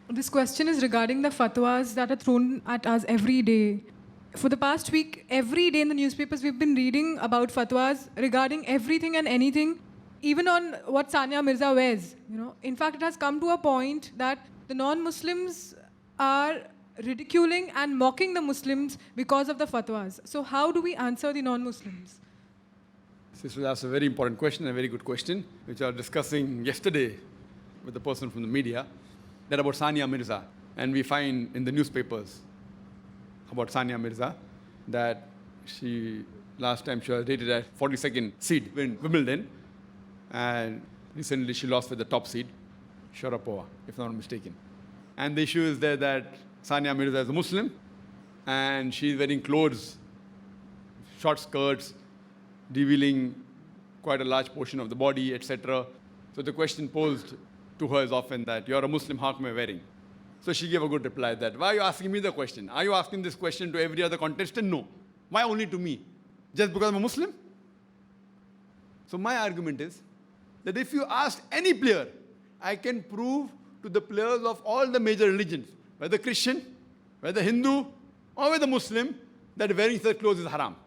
This question is regarding the fatwas that are thrown at us every day. For the past week, every day in the newspapers, we've been reading about fatwas regarding everything and anything, even on what Saniya Mirza wears. In fact, it has come to a point that the non-Muslims are ridiculing and mocking the Muslims because of the fatwas. So how do we answer the non-Muslims? This was a very important question, a very good question, which I was discussing yesterday with the person from the media, that about Saniya Mirza. And we find in the newspapers about Saniya Mirza that last time she was rated at 42nd seed in Wimbledon, and recently she lost with the top seed, Sharapova, if I'm not mistaken. And the issue is there that Saniya Mirza is a Muslim, and she's wearing clothes, short skirts, revealing quite a large portion of the body, etc. So the question posed to her is often that, you're a Muslim, how come you're wearing? So she gave a good reply that, why are you asking me the question? Are you asking this question to every other contestant? No. Why only to me? Just because I'm a Muslim? So my argument is that if you ask any player, I can prove to the players of all the major religions, whether Christian, whether Hindu, or whether Muslim, that wearing such clothes is haram.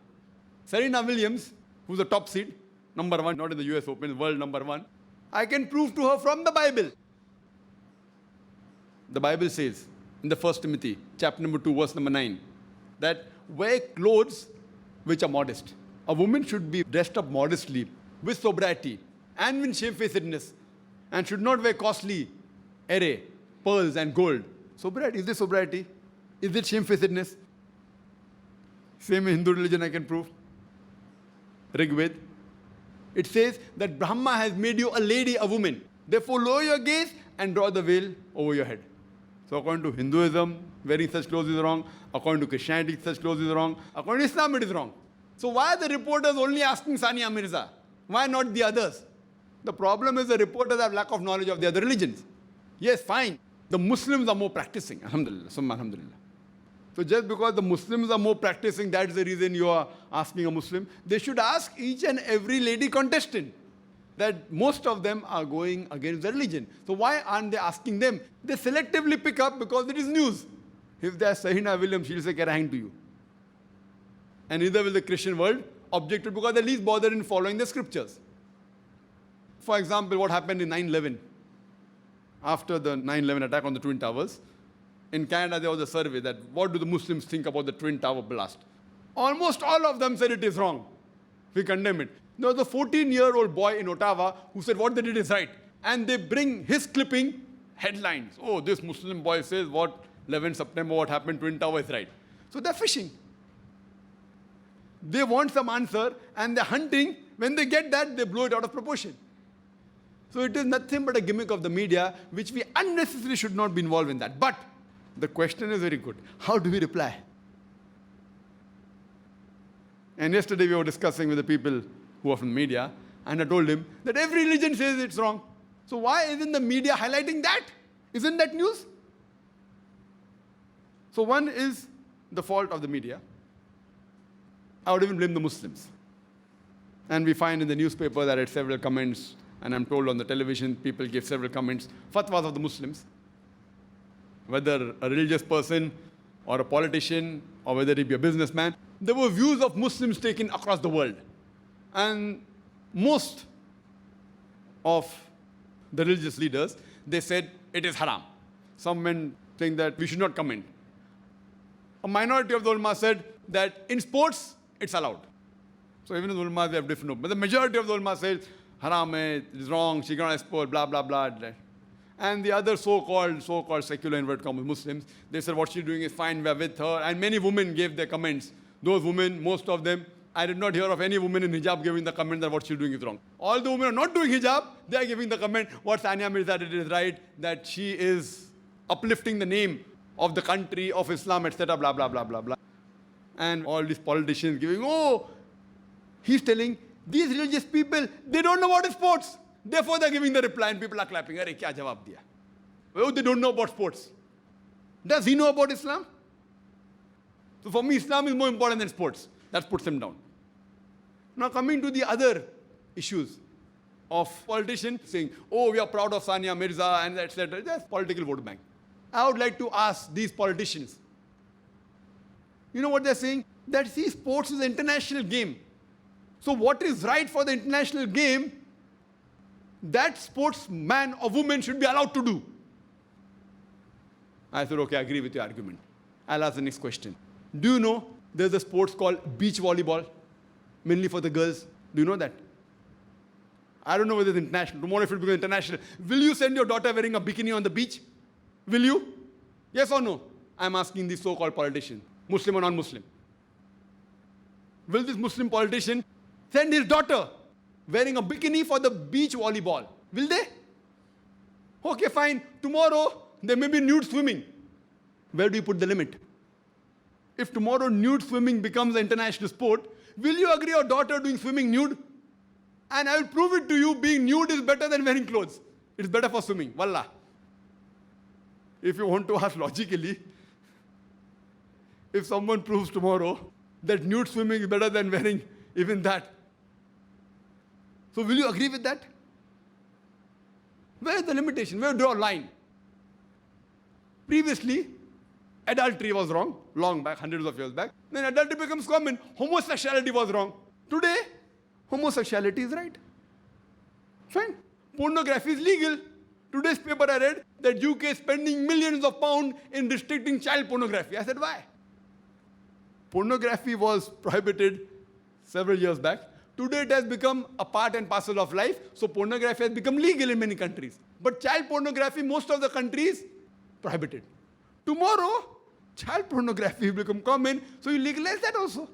Serena Williams, who's the top seed, number 1, not in the US Open, world number 1, I can prove to her from the Bible. The Bible says in the 1 Timothy, chapter number 2, verse number 9, that wear clothes which are modest. A woman should be dressed up modestly, with sobriety, and with shamefacedness, and should not wear costly array, pearls and gold. Sobriety, is this sobriety? Is it shamefacedness? Same in Hindu religion I can prove. Rig Ved. It says that Brahma has made you a lady, a woman. Therefore, lower your gaze and draw the veil over your head. So according to Hinduism, wearing such clothes is wrong. According to Christianity, such clothes is wrong. According to Islam, it is wrong. So why are the reporters only asking Saniya Mirza? Why not the others? The problem is the reporters have lack of knowledge of the other religions. Yes, fine. The Muslims are more practicing. Alhamdulillah. Summa alhamdulillah. So just because the Muslims are more practicing, that's the reason you are asking a Muslim. They should ask each and every lady contestant, that most of them are going against the religion. So why aren't they asking them? They selectively pick up because it is news. If there's Serena Williams, she'll say, "Can I hang to you?" And neither will the Christian world object to it because they're least bothered in following the scriptures. For example, what happened in 9/11? After the 9/11 attack on the Twin Towers, in Canada there was a survey that what do the Muslims think about the Twin Tower blast? Almost all of them said it is wrong. We condemn it. There was a 14-year-old boy in Ottawa who said what they did is right. And they bring his clipping headlines. Oh, this Muslim boy says what 11 September, what happened, Twin Tower is right. So they're fishing. They want some answer and they're hunting. When they get that, they blow it out of proportion. So it is nothing but a gimmick of the media, which we unnecessarily should not be involved in that. But the question is very good. How do we reply? And yesterday we were discussing with the people who are from the media, and I told him that every religion says it's wrong. So why isn't the media highlighting that? Isn't that news? So one is the fault of the media. I would even blame the Muslims. And we find in the newspaper that at several comments, and I'm told on the television, people give several comments, fatwas of the Muslims. Whether a religious person or a politician or whether he be a businessman, there were views of Muslims taken across the world. And most of the religious leaders, they said it is haram. Some men think that we should not comment. A minority of the ulama said that in sports, it's allowed. So even in the ulama, they have different opinions. But the majority of the ulama said, haram hai, it is wrong, she cannot sport, blah, blah, blah. And the other so-called secular inverted commas Muslims, they said what she's doing is fine, we're with her. And many women gave their comments. Those women, most of them, I did not hear of any woman in hijab giving the comment that what she's doing is wrong. All the women are not doing hijab, they are giving the comment what Saniya Mirza did is right, that she is uplifting the name of the country, of Islam, etc., blah, blah, blah, blah, blah. And all these politicians giving, oh, he's telling these religious people, they don't know what is sports. Therefore, they're giving the reply and people are clapping. Arey, kya jawab diya? Oh, they don't know about sports. Does he know about Islam? So for me, Islam is more important than sports. That puts him down. Now coming to the other issues of politicians saying, oh, we are proud of Saniya Mirza and etc. That's political vote bank. I would like to ask these politicians. You know what they're saying? That see, sports is an international game. So what is right for the international game, that sportsman or woman should be allowed to do. I said, okay, I agree with your argument. I'll ask the next question. Do you know there's a sports called beach volleyball, mainly for the girls? Do you know that? I don't know whether it's international. Tomorrow if it becomes international, will you send your daughter wearing a bikini on the beach? Will you? Yes or no? I'm asking these so-called politicians, Muslim or non-Muslim. Will this Muslim politician send his daughter wearing a bikini for the beach volleyball? Will they? Okay, fine. Tomorrow, there may be nude swimming. Where do you put the limit? If tomorrow nude swimming becomes an international sport, will you agree your daughter doing swimming nude? And I will prove it to you, being nude is better than wearing clothes. It's better for swimming. Wallah. If you want to ask logically, if someone proves tomorrow that nude swimming is better than wearing even that, so will you agree with that? Where is the limitation? Where do you draw a line? Previously, adultery was wrong, long back, hundreds of years back. Then adultery becomes common. Homosexuality was wrong. Today, homosexuality is right. Fine. Pornography is legal. Today's paper I read that UK is spending millions of pounds in restricting child pornography. I said, why? Pornography was prohibited several years back. Today it has become a part and parcel of life, so pornography has become legal in many countries. But child pornography, most of the countries, prohibited. Tomorrow, child pornography will become common, so you legalize that also.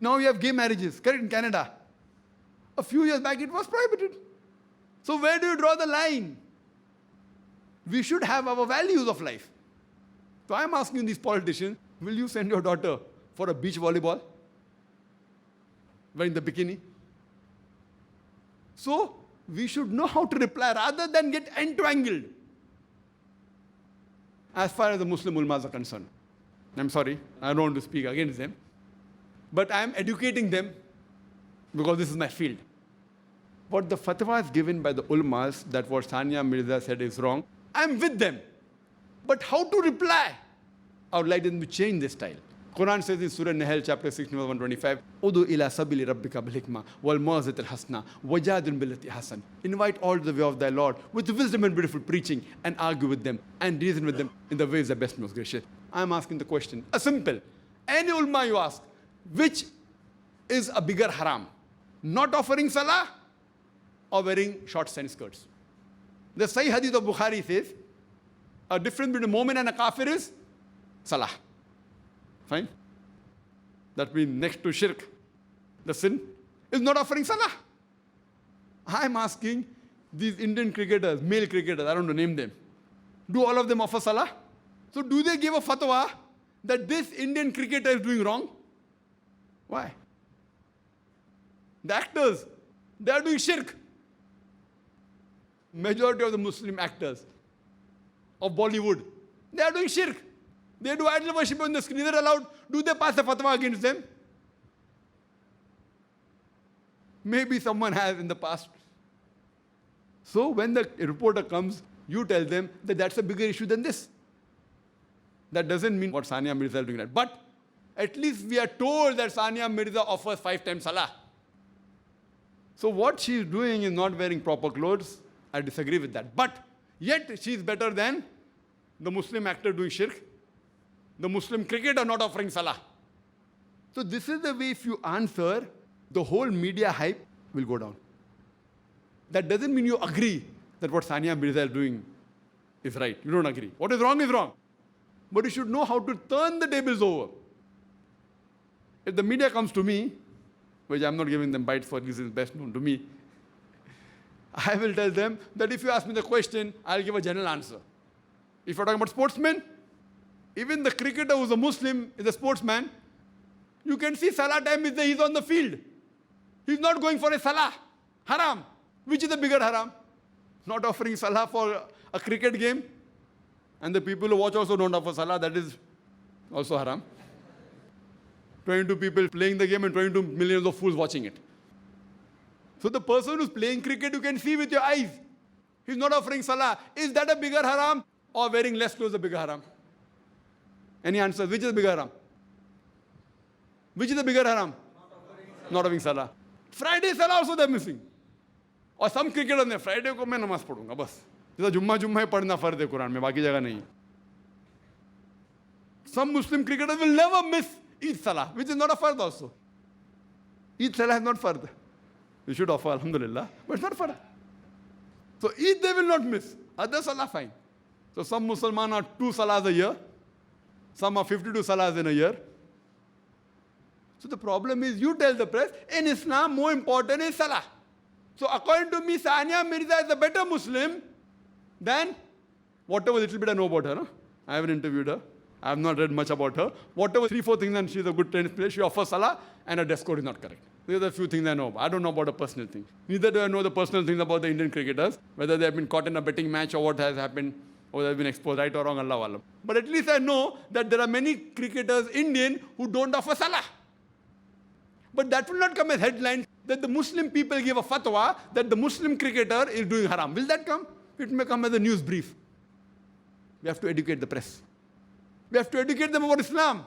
Now you have gay marriages, correct, in Canada. A few years back it was prohibited. So where do you draw the line? We should have our values of life. So I'm asking these politicians, will you send your daughter for a beach volleyball? Wearing the bikini? So we should know how to reply rather than get entangled. As far as the Muslim ulmas are concerned, I'm sorry, I don't want to speak against them, but I'm educating them because this is my field. What the fatwas given by the ulmas that what Saniya Mirza said is wrong, I'm with them. But how to reply? I would like them to change their style. Quran says in Surah Nahl, chapter 16, verse 125, Udu ila sabili rabbika bil hikmah wal mawzat al hasna wajadil billati hasan. Invite all to the way of thy Lord with wisdom and beautiful preaching, and argue with them and reason with them in the ways that best most gracious. I'm asking the question, a simple. Any ulma you ask, which is a bigger haram? Not offering salah or wearing short stand skirts? The Sahih Hadith of Bukhari says, a difference between a mu'min and a kafir is salah. Fine? That means next to shirk, the sin is not offering salah. I'm asking these Indian cricketers, male cricketers, I don't know, name them. Do all of them offer salah? So do they give a fatwa that this Indian cricketer is doing wrong? Why? The actors, they are doing shirk. Majority of the Muslim actors of Bollywood, they are doing shirk. They do idol worship on the screen. They're allowed. Do they pass a fatwa against them? Maybe someone has in the past. So when the reporter comes, you tell them that that's a bigger issue than this. That doesn't mean what Saniya Mirza is doing that. But at least we are told that Saniya Mirza offers 5 times salah. So what she is doing is not wearing proper clothes. I disagree with that. But yet she is better than the Muslim actor doing shirk, the Muslim cricketer not offering salah. So this is the way if you answer, the whole media hype will go down. That doesn't mean you agree that what Saniya Mirza is doing is right. You don't agree. What is wrong is wrong. But you should know how to turn the tables over. If the media comes to me, which I'm not giving them bites for reasons best known to me, I will tell them that if you ask me the question, I'll give a general answer. If you're talking about sportsmen, even the cricketer who's a Muslim is a sportsman, you can see salah time is there, he's on the field. He's not going for a salah. Haram. Which is the bigger haram? Not offering salah for a cricket game. And the people who watch also don't offer salah, that is also haram. 22 people playing the game and 22 millions of fools watching it. So the person who's playing cricket, you can see with your eyes. He's not offering salah. Is that a bigger haram? or wearing less clothes a bigger haram? Any answers? Which is the bigger haram? Which is the bigger haram? Not having salah. Friday salah also they're missing. Or some cricketers ne Friday ko main namaz padunga bas. जैसा जुम्मा ही पढ़ना फर्ज है कुरान में, बाकी जगह नहीं. Some Muslim cricketers will never miss Eid Salah, which is not a fard also. Eid Salah is not fard. You should offer Alhamdulillah, but it's not fard. So Eid they will not miss. Other Salah fine. So some Muslims are 2 Salahs a year. Some are 52 Salahs in a year. So the problem is you tell the press, in Islam more important is Salah. So according to me, Saniya Mirza is a better Muslim than whatever little bit I know about her. No? I haven't interviewed her. I have not read much about her. Whatever 3-4 things, and she's a good tennis player. She offers salah and her dress code is not correct. These are the few things I know. I don't know about her personal things. Neither do I know the personal things about the Indian cricketers, whether they have been caught in a betting match or what has happened, or they have been exposed, right or wrong, Allah Alam. But at least I know that there are many cricketers, Indian, who don't offer salah. But that will not come as headlines that the Muslim people give a fatwa that the Muslim cricketer is doing haram. Will that come? It may come as a news brief. We have to educate the press. We have to educate them about Islam.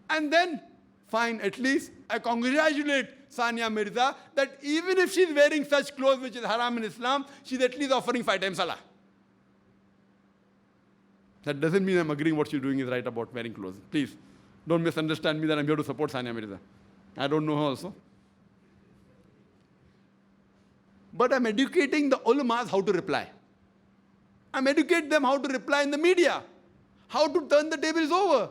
And then, fine, at least I congratulate Saniya Mirza that even if she's wearing such clothes which is haram in Islam, she's at least offering 5 times salah. That doesn't mean I'm agreeing what she's doing is right about wearing clothes. Please, don't misunderstand me that I'm here to support Saniya Mirza. I don't know her also. But I'm educating the ulamas how to reply. I'm educating them how to reply in the media. How to turn the tables over.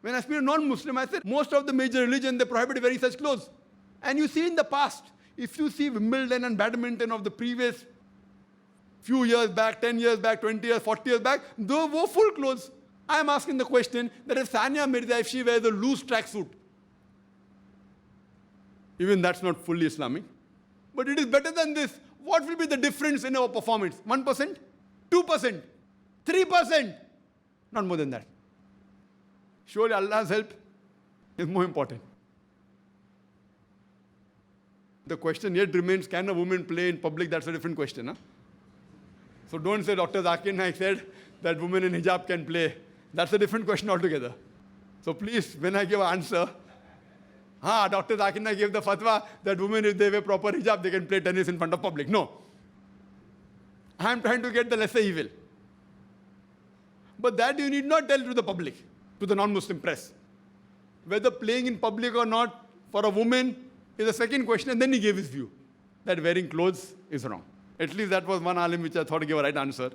When I speak to non-Muslim, I say most of the major religions, they prohibit wearing such clothes. And you see in the past, if you see Wimbledon and badminton of the previous few years back, 10 years back, 20 years, 40 years back, they wore full clothes. I am asking the question that if Saniya Mirza, if she wears a loose tracksuit, even that's not fully Islamic, but it is better than this. What will be the difference in our performance? 1%? 2%? 3%? Not more than that. Surely Allah's help is more important. The question yet remains, can a woman play in public? That's a different question. Huh? So don't say Dr. ZakirNaik said that women in hijab can play. That's a different question altogether. So please, when I give an answer, Dr. ZakirNaik gave the fatwa that women, if they wear proper hijab, they can play tennis in front of public. No. I am trying to get the lesser evil. But that you need not tell to the public, to the non-Muslim press. Whether playing in public or not for a woman is a second question, and then he gave his view that wearing clothes is wrong. At least that was one alim which I thought gave a right answer.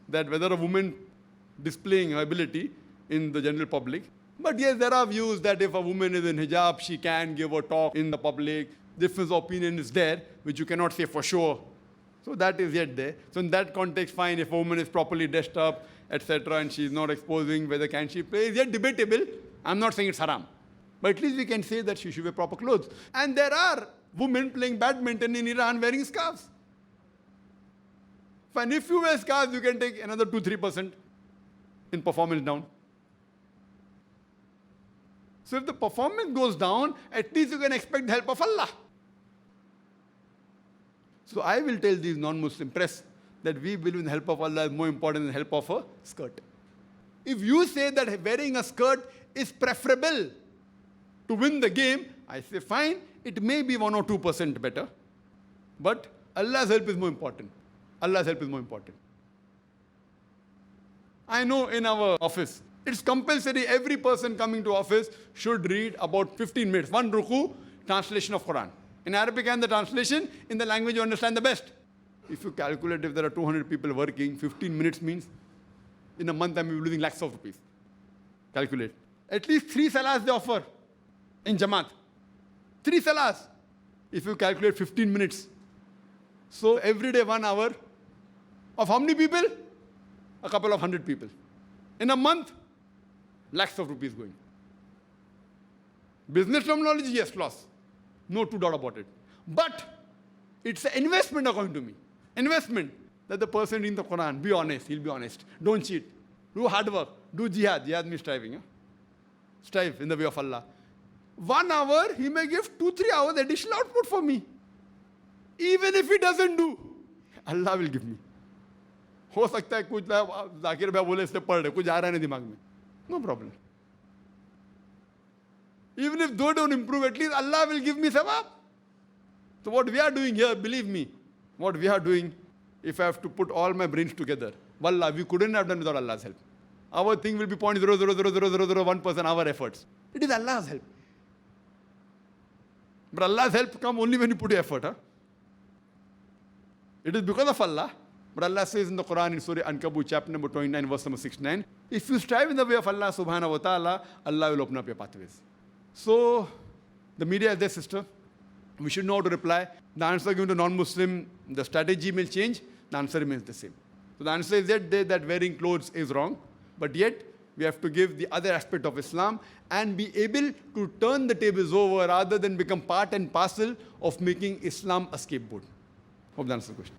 That whether a woman displaying her ability in the general public. But yes, there are views that if a woman is in hijab, she can give a talk in the public. Difference of opinion is there, which you cannot say for sure. So that is yet there. So in that context, fine, if a woman is properly dressed up, etc., and she is not exposing whether can she play, is yet debatable. I'm not saying it's haram. But at least we can say that she should wear proper clothes. And there are women playing badminton in Iran wearing scarves. Fine, if you wear scarves, you can take another 2-3% in performance down. So if the performance goes down, at least you can expect the help of Allah. So I will tell these non-Muslim press that we believe in the help of Allah is more important than the help of a skirt. If you say that wearing a skirt is preferable to win the game, I say fine, it may be 1 or 2% better. But Allah's help is more important. Allah's help is more important. I know in our office, it's compulsory every person coming to office should read about 15 minutes. 1 ruku, translation of Quran. In Arabic and the translation, in the language you understand the best. If you calculate if there are 200 people working, 15 minutes means in a month I'm losing lakhs of rupees. Calculate. At least 3 salahs they offer in Jamaat. 3 salahs. If you calculate 15 minutes. So every day 1 hour of how many people? A couple of 100 people. In a month, lakhs of rupees going. Business terminology, yes, loss. No 2 doubt about it. But it's an investment according to me. Investment that the person reading the Quran, be honest, he'll be honest. Don't cheat. Do hard work. Do jihad. Jihad means striving. Huh? Strive in the way of Allah. 1 hour, he may give 2-3 hours additional output for me. Even if he doesn't do, Allah will give me. हो सकता है कुछ जाकिर भाई बोले इससे पढ़ रहे, कुछ आ रहा है नहीं दिमाग में, no problem. Even if they don't improve, at least Allah will give me sawab. So what we are doing here, believe me, what we are doing, if I have to put all my brains together, wallah, we couldn't have done without Allah's help. Our thing will be 0.0000001% our efforts. It is Allah's help. But Allah's help come only when you put your effort. Huh? It is because of Allah. But Allah says in the Quran in Surah Ankabut, chapter number 29, verse number 69, if you strive in the way of Allah subhanahu wa ta'ala, Allah will open up your pathways. So, the media is their sister. We should know how to reply. The answer given to non-Muslim, the strategy may change, the answer remains the same. So the answer is that wearing clothes is wrong, but yet we have to give the other aspect of Islam and be able to turn the tables over rather than become part and parcel of making Islam a scapegoat. Hope that answers the question.